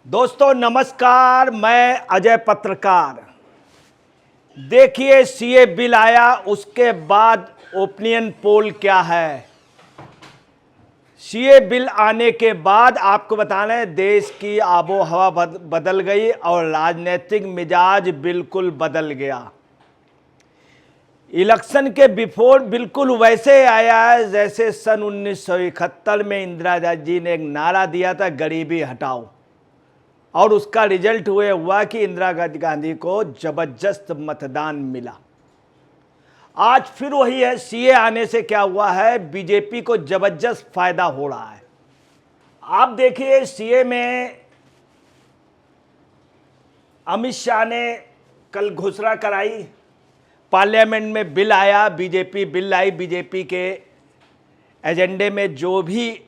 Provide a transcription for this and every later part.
दोस्तों नमस्कार, मैं अजय पत्रकार। देखिए सीए बिल आया, उसके बाद ओपिनियन पोल क्या है। सीए बिल आने के बाद आपको बताना है देश की आबो हवा बदल गई और राजनीतिक मिजाज बिल्कुल बदल गया। इलेक्शन के बिफोर बिल्कुल वैसे आया है जैसे सन 1971 में इंदिरा जी ने एक नारा दिया था, गरीबी हटाओ, और उसका रिजल्ट हुआ कि इंदिरा गांधी को जबरदस्त मतदान मिला। आज फिर वही है, सीए आने से क्या हुआ है, बीजेपी को जबरदस्त फायदा हो रहा है। आप देखिए सीए में अमित शाह ने कल घोषणा कराई, पार्लियामेंट में बिल आया, बीजेपी बिल आई। बीजेपी के एजेंडे में जो भी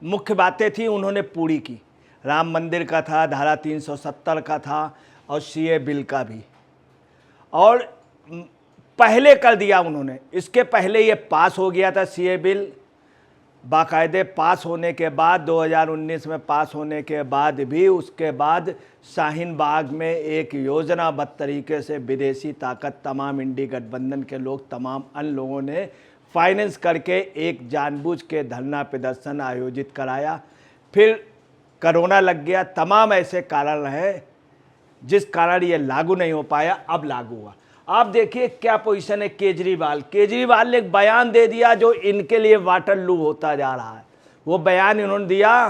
मुख्य बातें थी उन्होंने पूरी की। राम मंदिर का था, धारा 370 का था और सीए बिल का भी, और पहले कर दिया उन्होंने। इसके पहले ये पास हो गया था सीए बिल, बाकायदे पास होने के बाद 2019 में पास होने के बाद भी उसके बाद शाहीन बाग में एक योजनाबद्ध तरीके से विदेशी ताकत, तमाम इंडी गठबंधन के लोग, तमाम अन्य लोगों ने फाइनेंस करके एक जानबूझ के धरना प्रदर्शन आयोजित कराया। फिर कोरोना लग गया, तमाम ऐसे कारण हैं जिस कारण ये लागू नहीं हो पाया। अब लागू हुआ। आप देखिए क्या पोजीशन है केजरीवाल ने एक बयान दे दिया जो इनके लिए वाटरलू होता जा रहा है। वो बयान इन्होंने दिया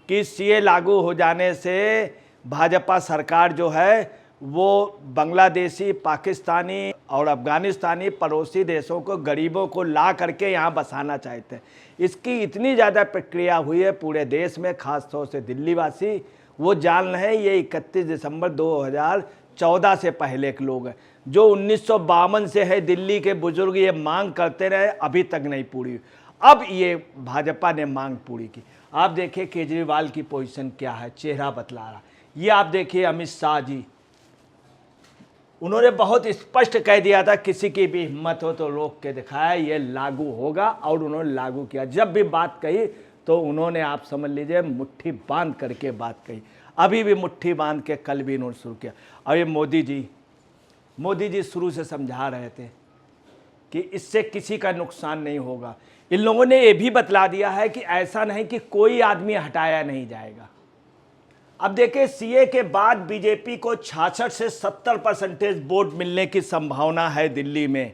कि सीए लागू हो जाने से भाजपा सरकार जो है वो बांग्लादेशी, पाकिस्तानी और अफगानिस्तानी पड़ोसी देशों को, गरीबों को ला करके यहाँ बसाना चाहते हैं। इसकी इतनी ज़्यादा प्रक्रिया हुई है पूरे देश में, खास तौर से दिल्ली वासी वो जान रहे हैं। ये 31 दिसंबर 2014 से पहले के लोग हैं जो 1952 से है दिल्ली के बुजुर्ग, ये मांग करते रहे, अभी तक नहीं पूरी। अब ये भाजपा ने मांग पूरी की। आप देखिए केजरीवाल की पोजीशन क्या है, चेहरा बतला रहा। ये आप देखिए अमित शाह जी, उन्होंने बहुत स्पष्ट कह दिया था किसी की भी हिम्मत हो तो रोक के दिखाया, ये लागू होगा, और उन्होंने लागू किया। जब भी बात कही तो उन्होंने, आप समझ लीजिए, मुट्ठी बांध करके बात कही। अभी भी मुट्ठी बांध के कल भी इन्होंने शुरू किया। और ये मोदी जी शुरू से समझा रहे थे कि इससे किसी का नुकसान नहीं होगा। इन लोगों ने ये भी बतला दिया है कि ऐसा नहीं कि कोई आदमी हटाया नहीं जाएगा। अब देखिए सीए के बाद बीजेपी को 66 से 70% वोट मिलने की संभावना है दिल्ली में।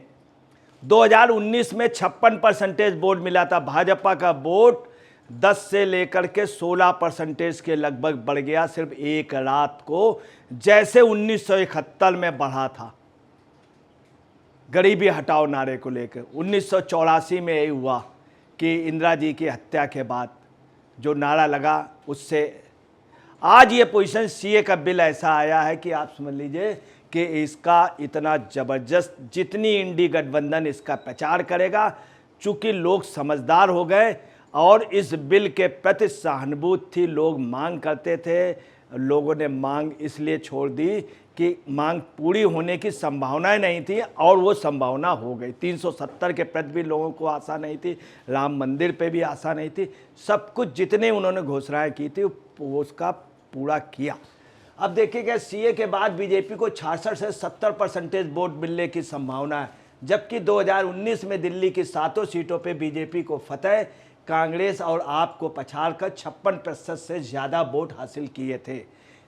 2019 में 56% वोट मिला था। भाजपा का वोट 10 से लेकर के 16% के लगभग बढ़ गया सिर्फ एक रात को, जैसे 1971 में बढ़ा था गरीबी हटाओ नारे को लेकर। 1984 में यही हुआ कि इंदिरा जी की हत्या के बाद जो नारा लगा, उससे आज ये पोजीशन सीए का बिल ऐसा आया है कि आप समझ लीजिए कि इसका इतना ज़बरदस्त, जितनी इंडी गठबंधन इसका प्रचार करेगा, चूँकि लोग समझदार हो गए और इस बिल के प्रति सहानुभूति थी, लोग मांग करते थे। लोगों ने मांग इसलिए छोड़ दी कि मांग पूरी होने की संभावनाएं नहीं थी, और वो संभावना हो गई। 370 के प्रति भी लोगों को आशा नहीं थी, राम मंदिर पे भी आशा नहीं थी। सब कुछ जितने उन्होंने घोषणाएं की थी वो उसका पूरा किया। अब देखिएगा सीए के बाद बीजेपी को 66 से 70% वोट मिलने की संभावना है, जबकि 2019 में दिल्ली की 7 सीटों पे बीजेपी को फतेह, कांग्रेस और आप को पछाड़ कर 56% से ज़्यादा वोट हासिल किए थे।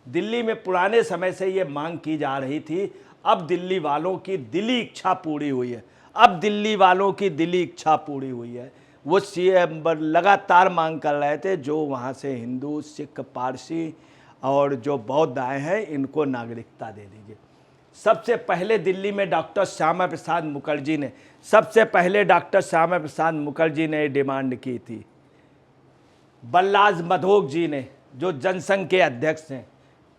दिल्ली में पुराने समय से ये मांग की जा रही थी, अब दिल्ली वालों की दिली इच्छा पूरी हुई है। अब दिल्ली वालों की दिली इच्छा पूरी हुई है। वो सीए लगातार मांग कर रहे थे जो वहाँ से हिंदू, सिख, पारसी और जो बौद्ध आए हैं, इनको नागरिकता दे दीजिए। सबसे पहले दिल्ली में डॉक्टर श्यामा प्रसाद मुखर्जी ने डिमांड की थी। बलराज मधोक जी ने, जो जनसंघ के अध्यक्ष हैं,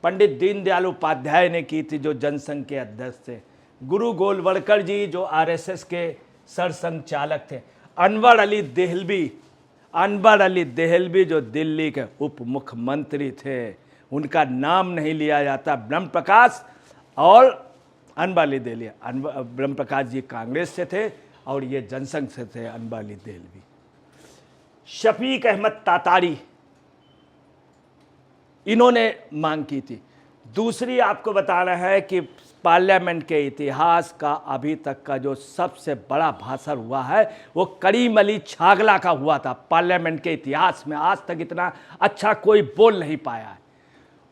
पंडित दीनदयाल उपाध्याय ने की थी, जो जनसंघ के अध्यक्ष थे, गुरु गोलवलकर जी जो आरएसएस के सरसंघचालक थे, अनवर अली देहलवी जो दिल्ली के उप मुख्यमंत्री थे, उनका नाम नहीं लिया जाता, ब्रह्म प्रकाश और अनवर अली देहलवी। ब्रह्म प्रकाश जी कांग्रेस से थे और ये जनसंघ से थे, अनवर अली देहलवी। शफीक अहमद तातारी, इन्होंने मांग की थी। दूसरी आपको बताना है कि पार्लियामेंट के इतिहास का अभी तक का जो सबसे बड़ा भाषण हुआ है वो करीम अली छागला का हुआ था। पार्लियामेंट के इतिहास में आज तक इतना अच्छा कोई बोल नहीं पाया है।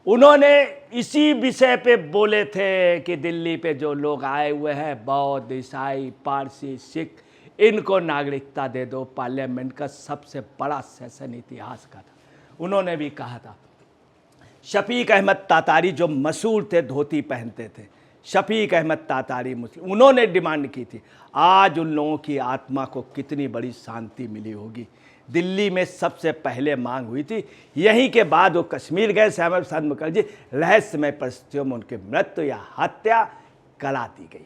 उन्होंने इसी विषय पे बोले थे कि दिल्ली पे जो लोग आए हुए हैं, बौद्ध, ईसाई, पारसी, सिख, इनको नागरिकता दे दो। पार्लियामेंट का सबसे बड़ा सेशन इतिहास का था। उन्होंने भी कहा था। शफीक अहमद तातारी जो मशहूर थे, धोती पहनते थे, शफीक अहमद तातारी मुस्लिम, उन्होंने डिमांड की थी। आज उन लोगों की आत्मा को कितनी बड़ी शांति मिली होगी। दिल्ली में सबसे पहले मांग हुई थी, यहीं के बाद वो कश्मीर गए। श्यामा प्रसाद मुखर्जी, रहस्यमय परिस्थितियों में उनकी मृत्यु या हत्या करा दी गई।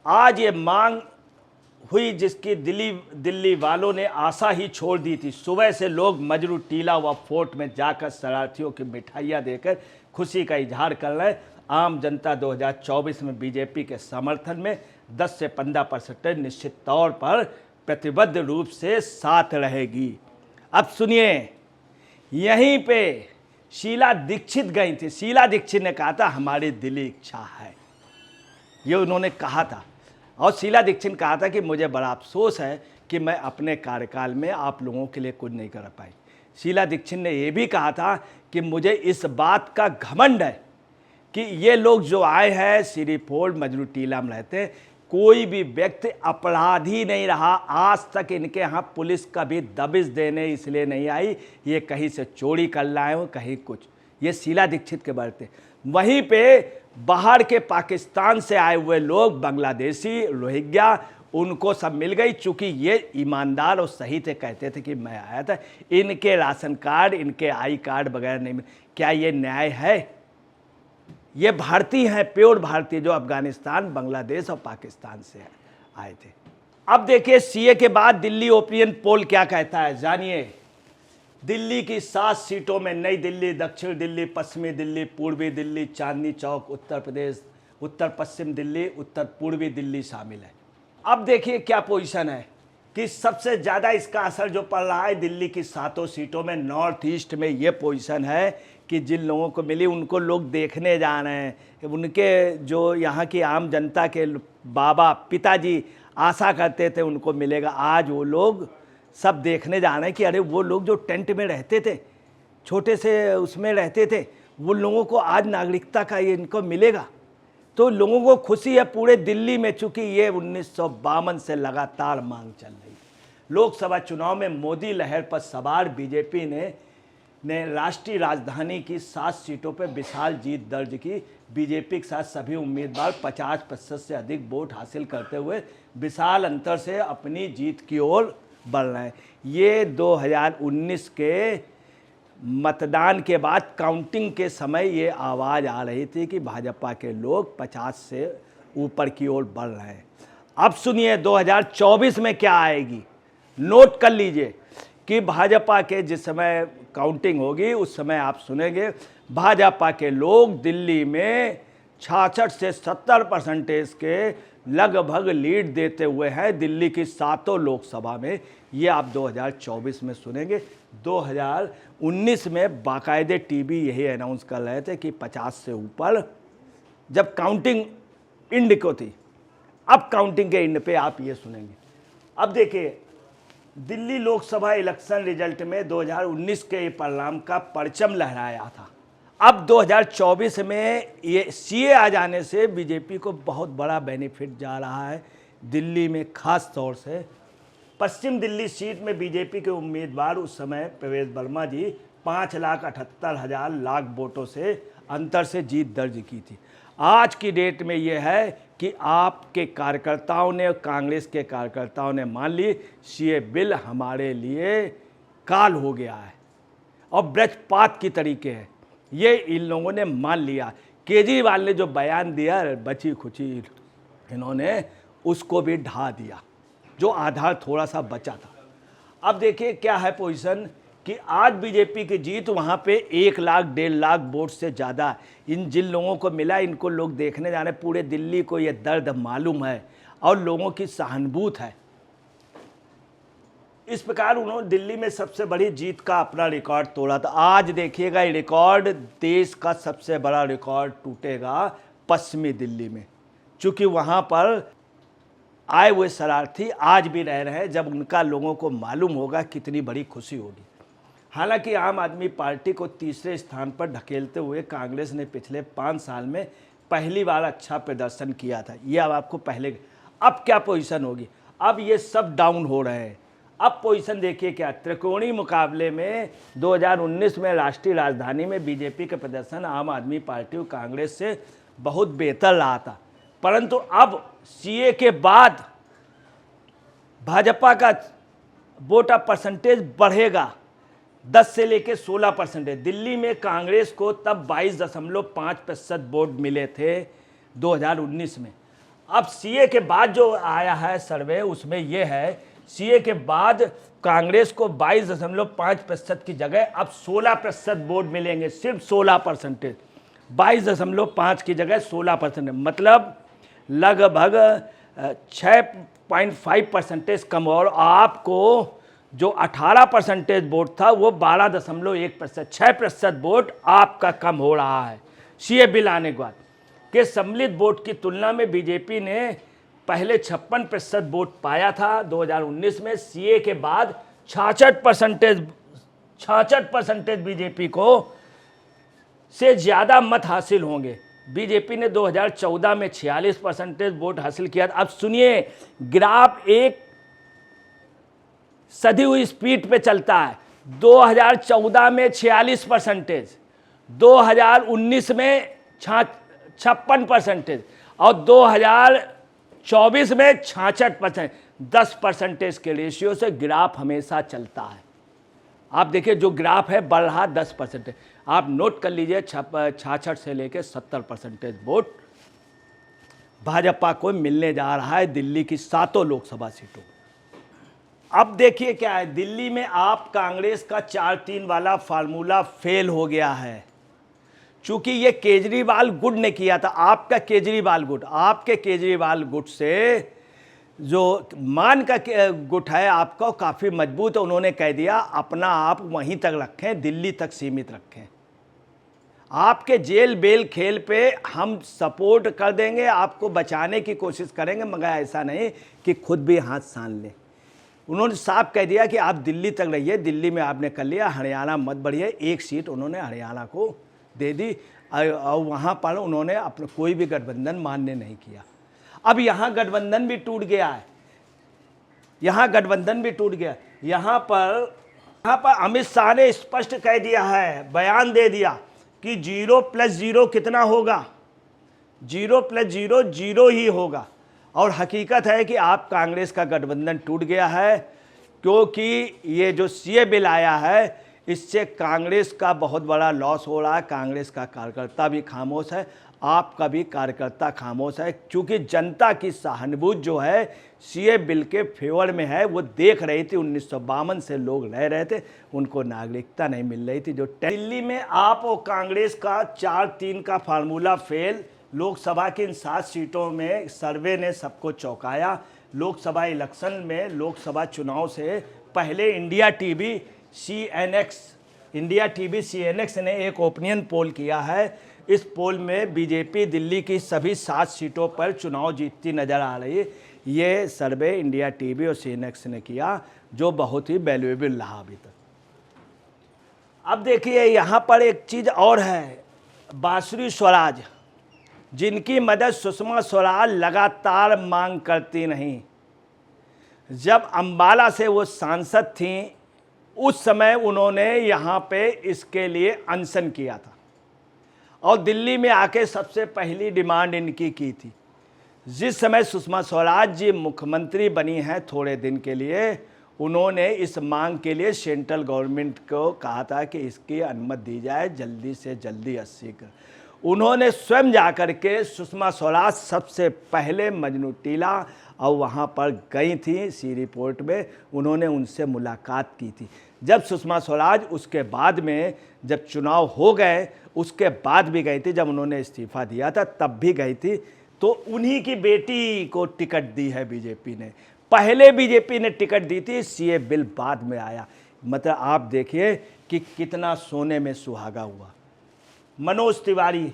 आज ये मांग हुई जिसकी दिल्ली वालों ने आशा ही छोड़ दी थी। सुबह से लोग मजरू टीला व फोर्ट में जाकर शरारतियों की मिठाइयाँ देकर खुशी का इजहार कर रहे हैं। आम जनता 2024 में बीजेपी के समर्थन में 10 से 15% निश्चित तौर पर प्रतिबद्ध रूप से साथ रहेगी। अब सुनिए, यहीं पे शीला दीक्षित गई थी। शीला दीक्षित ने कहा था हमारी दिली इच्छा है, ये उन्होंने कहा था। और शीला दीक्षित ने कहा था कि मुझे बड़ा अफसोस है कि मैं अपने कार्यकाल में आप लोगों के लिए कुछ नहीं कर पाई। शीला दीक्षित ने यह भी कहा था कि मुझे इस बात का घमंड है कि ये लोग जो आए हैं सिरी फोर्ट मजरू टीला में रहते हैं, कोई भी व्यक्ति अपराधी नहीं रहा। आज तक इनके यहाँ पुलिस कभी दबिश देने इसलिए नहीं आई, ये कहीं से चोरी कर लाए हो, कहीं कुछ। ये शीला दीक्षित के बारे थे। वहीं पे बाहर के पाकिस्तान से आए हुए लोग, बांग्लादेशी, रोहिंग्या, उनको सब मिल गई। चूँकि ये ईमानदार और सही थे, कहते थे कि मैं आया था, इनके राशन कार्ड, इनके आई कार्ड वगैरह नहीं मिले। क्या ये न्याय है? ये भारतीय हैं, प्योर भारतीय, जो अफगानिस्तान, बांग्लादेश और पाकिस्तान से आए थे। अब देखिए सीए के बाद दिल्ली ओपिनियन पोल क्या कहता है, जानिए। दिल्ली की 7 सीटों में नई दिल्ली, दक्षिण दिल्ली, पश्चिमी दिल्ली, पूर्वी दिल्ली, चांदनी चौक, उत्तर प्रदेश, उत्तर पश्चिम दिल्ली, उत्तर पूर्वी दिल्ली शामिल है। अब देखिए क्या पोजीशन है कि सबसे ज़्यादा इसका असर जो पड़ रहा है दिल्ली की 7 सीटों में, नॉर्थ ईस्ट में ये पोजीशन है कि जिन लोगों को मिली उनको लोग देखने जा रहे हैं। उनके जो यहाँ की आम जनता के बाबा, पिताजी आशा करते थे उनको मिलेगा, आज वो लोग सब देखने जा रहे हैं कि अरे वो लोग जो टेंट में रहते थे, छोटे से उसमें रहते थे, वो लोगों को आज नागरिकता का ये इनको मिलेगा। तो लोगों को खुशी है पूरे दिल्ली में, चूँकि ये 1952 से लगातार मांग चल रही है। लोकसभा चुनाव में मोदी लहर पर सवार बीजेपी ने राष्ट्रीय राजधानी की 7 सीटों पर विशाल जीत दर्ज की। बीजेपी के साथ सभी उम्मीदवार 50% से अधिक वोट हासिल करते हुए विशाल अंतर से अपनी जीत की ओर बढ़ रहे हैं। ये 2019 के मतदान के बाद काउंटिंग के समय ये आवाज़ आ रही थी कि भाजपा के लोग 50 से ऊपर की ओर बढ़ रहे हैं। अब सुनिए 2024 में क्या आएगी, नोट कर लीजिए कि भाजपा के जिस समय काउंटिंग होगी उस समय आप सुनेंगे भाजपा के लोग दिल्ली में 66 से 70% के लगभग लीड देते हुए हैं दिल्ली की 7 लोकसभा में। ये आप 2024 में सुनेंगे। 2019 में बाकायदे टीवी यही अनाउंस कर रहे थे कि 50 से ऊपर, जब काउंटिंग इंड को थी। अब काउंटिंग के इंड पे आप ये सुनेंगे। अब देखिए दिल्ली लोकसभा इलेक्शन रिजल्ट में 2019 के परिणाम का परचम लहराया था। अब 2024 में ये सीए आ जाने से बीजेपी को बहुत बड़ा बेनिफिट जा रहा है दिल्ली में। खास तौर से पश्चिम दिल्ली सीट में बीजेपी के उम्मीदवार उस समय प्रवेश वर्मा जी 5,78,000 लाख वोटों से अंतर से जीत दर्ज की थी। आज की डेट में ये है कि आपके कार्यकर्ताओं ने, कांग्रेस के कार्यकर्ताओं ने मान ली सीए बिल हमारे लिए काल हो गया है और वज्रपात की तरीके है, ये इन लोगों ने मान लिया। केजरीवाल ने जो बयान दिया बची खुची, इन्होंने उसको भी ढा दिया, जो आधार थोड़ा सा बचा था। अब देखिए क्या है पोजीशन कि आज बीजेपी की जीत वहाँ पे 1 लाख 1.5 लाख वोट से ज़्यादा इन जिन लोगों को मिला, इनको लोग देखने जा रहे हैं। पूरे दिल्ली को ये दर्द मालूम है और लोगों की सहानुभूति है। इस प्रकार उन्होंने दिल्ली में सबसे बड़ी जीत का अपना रिकॉर्ड तोड़ा था। आज देखिएगा ये रिकॉर्ड, देश का सबसे बड़ा रिकॉर्ड टूटेगा पश्चिमी दिल्ली में, क्योंकि वहाँ पर आए हुए शरारती आज भी रह रहे हैं। जब उनका लोगों को मालूम होगा कितनी बड़ी खुशी होगी। हालांकि आम आदमी पार्टी को तीसरे स्थान पर ढकेलते हुए कांग्रेस ने पिछले 5 साल में पहली बार अच्छा प्रदर्शन किया था। ये अब आपको पहले, अब क्या पोजीशन होगी, अब ये सब डाउन हो रहे हैं। अब पोजीशन देखिए क्या, त्रिकोणीय मुकाबले में 2019 में राष्ट्रीय राजधानी में बीजेपी का प्रदर्शन आम आदमी पार्टी और कांग्रेस से बहुत बेहतर रहा था, परंतु अब सीए के बाद भाजपा का वोट परसेंटेज बढ़ेगा 10 से लेकर 16%। दिल्ली में कांग्रेस को तब 22.5% वोट मिले थे 2019 में। अब सीए के बाद जो आया है सर्वे, उसमें यह है सीए के बाद कांग्रेस को 22.5% की जगह अब 16% वोट मिलेंगे, सिर्फ 16%। 22.5 की जगह 16%, मतलब लगभग 6.5% कम। और आपको जो 18% वोट था वो 12.1%, 6% वोट आपका कम हो रहा है सीए बिल आने के बाद। के सम्मिलित वोट की तुलना में बीजेपी ने पहले 56% वोट पाया था 2019 में, सीए के बाद 66% बीजेपी को से ज़्यादा मत हासिल होंगे। बीजेपी ने 2014 में 46% वोट हासिल किया। अब सुनिए, ग्राफ एक सधी हुई स्पीड पे चलता है। 2014 में 46%, 2019 में 56% और 2024 में 66%। 10% के रेशियो से ग्राफ हमेशा चलता है। आप देखिए जो ग्राफ है बढ़ रहा 10%। आप नोट कर लीजिए 66 से लेकर 70% वोट भाजपा को मिलने जा रहा है दिल्ली की 7 लोकसभा सीटों। अब देखिए क्या है, दिल्ली में आप कांग्रेस का 4-3 वाला फार्मूला फेल हो गया है, चूंकि ये केजरीवाल गुट ने किया था। आपका केजरीवाल गुट, आपके केजरीवाल गुट से जो मान का गुट है आपका काफ़ी मजबूत है। उन्होंने कह दिया अपना आप वहीं तक रखें, दिल्ली तक सीमित रखें। आपके जेल बेल खेल पे हम सपोर्ट कर देंगे, आपको बचाने की कोशिश करेंगे, मगर ऐसा नहीं कि खुद भी हाथ सान लें। उन्होंने साफ कह दिया कि आप दिल्ली तक रहिए, दिल्ली में आपने कर लिया, हरियाणा मत बढ़िए। 1 सीट उन्होंने हरियाणा को दे दी और वहाँ पर उन्होंने अपना कोई भी गठबंधन मान्य नहीं किया। अब यहाँ गठबंधन भी टूट गया है, यहाँ गठबंधन भी टूट गया। यहाँ पर अमित शाह ने स्पष्ट कह दिया है, बयान दे दिया कि 0+0 कितना होगा, 0+0 0 ही होगा। और हकीकत है कि आप कांग्रेस का गठबंधन टूट गया है, क्योंकि ये जो सीए बिल आया है इससे कांग्रेस का बहुत बड़ा लॉस हो रहा है। कांग्रेस का कार्यकर्ता भी खामोश है, आपका भी कार्यकर्ता खामोश है, क्योंकि जनता की सहानुभूति जो है सीए बिल के फेवर में है। वो देख रही थी 1952 से लोग रह रहे थे, उनको नागरिकता नहीं मिल रही थी। जो दिल्ली में आप और कांग्रेस का 4-3 का फार्मूला फेल, लोकसभा की इन 7 सीटों में सर्वे ने सबको चौंकाया। लोकसभा इलेक्शन में, लोकसभा चुनाव से पहले इंडिया टीवी सीएनएक्स ने एक ओपिनियन पोल किया है। इस पोल में बीजेपी दिल्ली की सभी 7 सीटों पर चुनाव जीतती नजर आ रही है। ये सर्वे इंडिया टीवी और सीएनएक्स ने किया, जो बहुत ही वैल्यूएबल रहा अभी तक। अब देखिए यहाँ पर एक चीज़ और है, बांसुरी स्वराज, जिनकी मदद सुषमा स्वराज लगातार मांग करती नहीं। जब अंबाला से वो सांसद थीं, उस समय उन्होंने यहाँ पे इसके लिए अनशन किया था और दिल्ली में आके सबसे पहली डिमांड इनकी की थी। जिस समय सुषमा स्वराज जी मुख्यमंत्री बनी हैं थोड़े दिन के लिए, उन्होंने इस मांग के लिए सेंट्रल गवर्नमेंट को कहा था कि इसकी अनुमति दी जाए जल्दी से जल्दी 80 कर। उन्होंने स्वयं जाकर के सुषमा स्वराज सबसे पहले मजनू टीला और वहाँ पर गई थी सी रिपोर्ट में, उन्होंने उनसे मुलाकात की थी। जब सुषमा स्वराज उसके बाद में जब चुनाव हो गए उसके बाद भी गई थी, जब उन्होंने इस्तीफा दिया था तब भी गई थी। तो उन्हीं की बेटी को टिकट दी है बीजेपी ने। पहले बीजेपी ने टिकट दी थी, सीए बिल बाद में आया। मतलब आप देखिए कि कितना सोने में सुहागा हुआ। मनोज तिवारी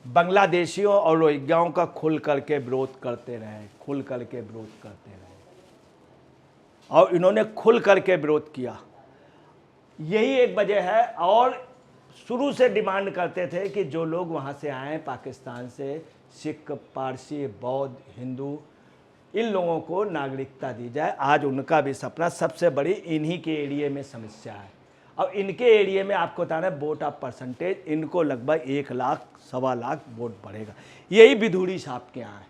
बांग्लादेशियों और रोहिंग्याओं का खुल करके विरोध करते रहे, खुल करके विरोध करते रहे, और इन्होंने खुल करके विरोध किया। यही एक वजह है। और शुरू से डिमांड करते थे कि जो लोग वहाँ से आए पाकिस्तान से, सिख, पारसी, बौद्ध, हिंदू, इन लोगों को नागरिकता दी जाए। आज उनका भी सपना, सबसे बड़ी इन्हीं के एरिया में समस्या है। अब इनके एरिया में आपको बताना है वोट ऑफ परसेंटेज, इनको लगभग 1 लाख, 1.25 लाख वोट बढ़ेगा। यही बिधूड़ी साहब के यहाँ है।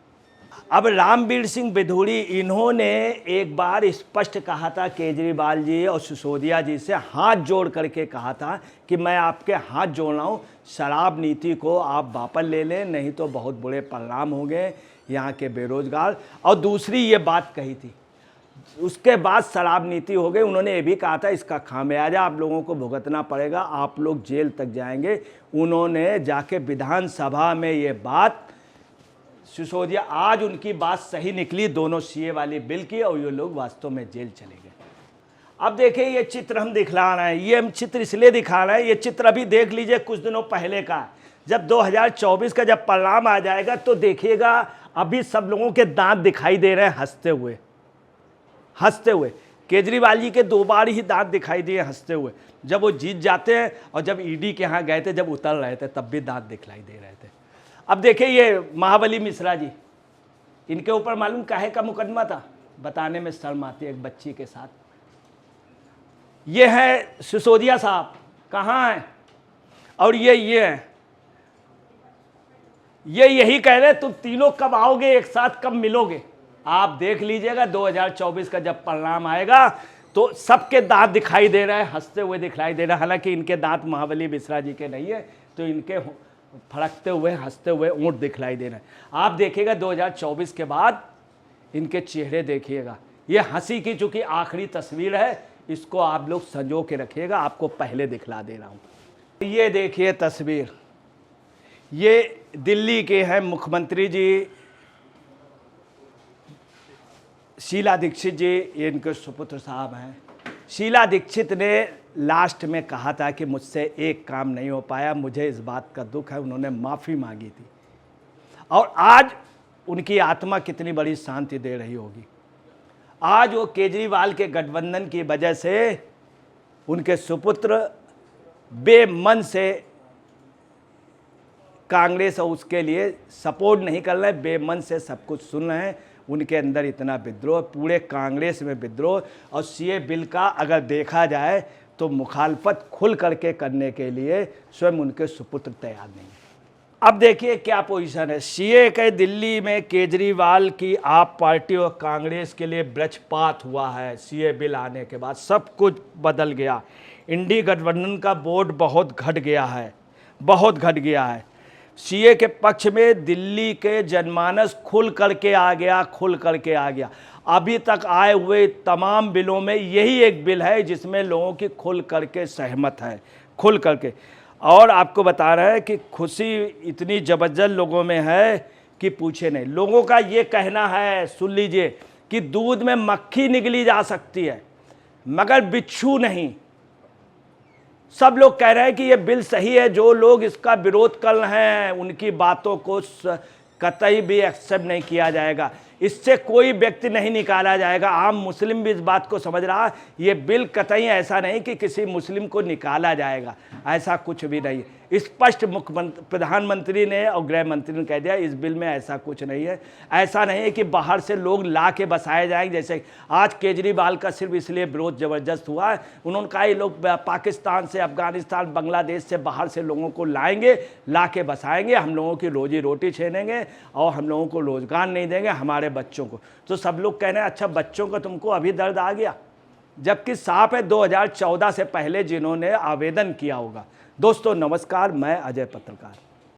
अब रामवीर सिंह बिधूड़ी, इन्होंने एक बार स्पष्ट कहा था केजरीवाल जी और सिसोदिया जी से, हाथ जोड़ करके कहा था कि मैं आपके हाथ जोड़ रहा हूँ, शराब नीति को आप वापस ले लें, नहीं तो बहुत बुरे परिणाम होंगे यहाँ के बेरोजगार। और दूसरी ये बात कही थी, उसके बाद शराब नीति हो गई। उन्होंने ये भी कहा था इसका खामियाजा आप लोगों को भुगतना पड़ेगा, आप लोग जेल तक जाएंगे। उन्होंने जाके विधानसभा में ये बात, सिसोदिया, आज उनकी बात सही निकली दोनों सीए वाली बिल की, और ये लोग वास्तव में जेल चले गए। अब देखिए ये चित्र हम दिखला रहे हैं, ये हम चित्र इसलिए दिखा रहे हैं, ये चित्र अभी देख लीजिए कुछ दिनों पहले का। जब 2024 का जब परिणाम आ जाएगा तो देखिएगा अभी सब लोगों के दांत दिखाई दे रहे हैं हंसते हुए, हंसते हुए। केजरीवाल जी के 2 बार ही दांत दिखाई दिए हंसते हुए, जब वो जीत जाते हैं और जब ईडी के यहाँ गए थे, जब उतर रहे थे तब भी दांत दिखलाई दे रहे थे। अब देखिए ये महाबली मिश्रा जी, इनके ऊपर मालूम काहे का मुकदमा था, बताने में शर्म आती है, एक बच्ची के साथ। ये है सिसोदिया साहब, कहाँ हैं, और ये हैं, ये यही कह रहे तुम तीनों कब आओगे एक साथ, कब मिलोगे। आप देख लीजिएगा 2024 का जब परिणाम आएगा तो सबके दांत दिखाई दे रहे हैं, हंसते हुए दिखाई दे रहे हैं। हालांकि इनके दांत महाबली मिश्रा जी के नहीं है, तो इनके फड़कते हुए हंसते हुए ऊँट दिखलाई दे रहे हैं। आप देखिएगा 2024 के बाद इनके चेहरे देखिएगा। ये हंसी की चूंकि आखिरी तस्वीर है, इसको आप लोग संजो के रखिएगा, आपको पहले दिखला दे रहा हूँ। ये देखिए तस्वीर, ये दिल्ली के हैं मुख्यमंत्री जी शीला दीक्षित जी, ये इनके सुपुत्र साहब हैं। शीला दीक्षित ने लास्ट में कहा था कि मुझसे एक काम नहीं हो पाया, मुझे इस बात का दुख है, उन्होंने माफ़ी मांगी थी। और आज उनकी आत्मा कितनी बड़ी शांति दे रही होगी। आज वो केजरीवाल के गठबंधन की वजह से उनके सुपुत्र बेमन से कांग्रेस और उसके लिए सपोर्ट नहीं कर रहे हैं, बेमन से सब कुछ सुन रहे हैं। उनके अंदर इतना विद्रोह, पूरे कांग्रेस में विद्रोह। और सीए बिल का अगर देखा जाए तो मुखालफत खुल करके करने के लिए स्वयं उनके सुपुत्र तैयार नहीं है। अब देखिए क्या पोजीशन है। सीए के दिल्ली में केजरीवाल की आप पार्टी और कांग्रेस के लिए वज्रपात हुआ है। सीए बिल आने के बाद सब कुछ बदल गया। इंडी गठबंधन का वोट बहुत घट गया है, बहुत घट गया है। सीए के पक्ष में दिल्ली के जनमानस खुल करके आ गया, खुल करके आ गया। अभी तक आए हुए तमाम बिलों में यही एक बिल है जिसमें लोगों की खुल करके सहमत है, खुल करके। और आपको बता रहे हैं कि खुशी इतनी ज़बरदस्त लोगों में है कि पूछे नहीं। लोगों का ये कहना है, सुन लीजिए, कि दूध में मक्खी निगली जा सकती है मगर बिच्छू नहीं। सब लोग कह रहे हैं कि ये बिल सही है। जो लोग इसका विरोध कर रहे हैं उनकी बातों को कतई भी एक्सेप्ट नहीं किया जाएगा, इससे कोई व्यक्ति नहीं निकाला जाएगा। आम मुस्लिम भी इस बात को समझ रहा है। ये बिल कतई ऐसा नहीं कि किसी मुस्लिम को निकाला जाएगा, ऐसा कुछ भी नहीं है। स्पष्ट मुख्यमंत्री, प्रधानमंत्री ने और गृह मंत्री ने कह दिया इस बिल में ऐसा कुछ नहीं है। ऐसा नहीं है कि बाहर से लोग ला के बसाए जाएंगे। जैसे आज केजरीवाल का सिर्फ इसलिए विरोध ज़बरदस्त हुआ है, उन्होंने कहा ये लोग पाकिस्तान से, अफगानिस्तान, बांग्लादेश से, बाहर से लोगों को लाएंगे, ला के बसाएंगे, हम लोगों की रोजी रोटी छीनेंगे और हम लोगों को रोज़गार नहीं देंगे, हमारे बच्चों को। तो सब लोग कह रहे हैं अच्छा बच्चों का तुमको अभी दर्द आ गया, जबकि साफ है 2014 से पहले जिन्होंने आवेदन किया होगा। दोस्तों नमस्कार, मैं अजय पत्रकार।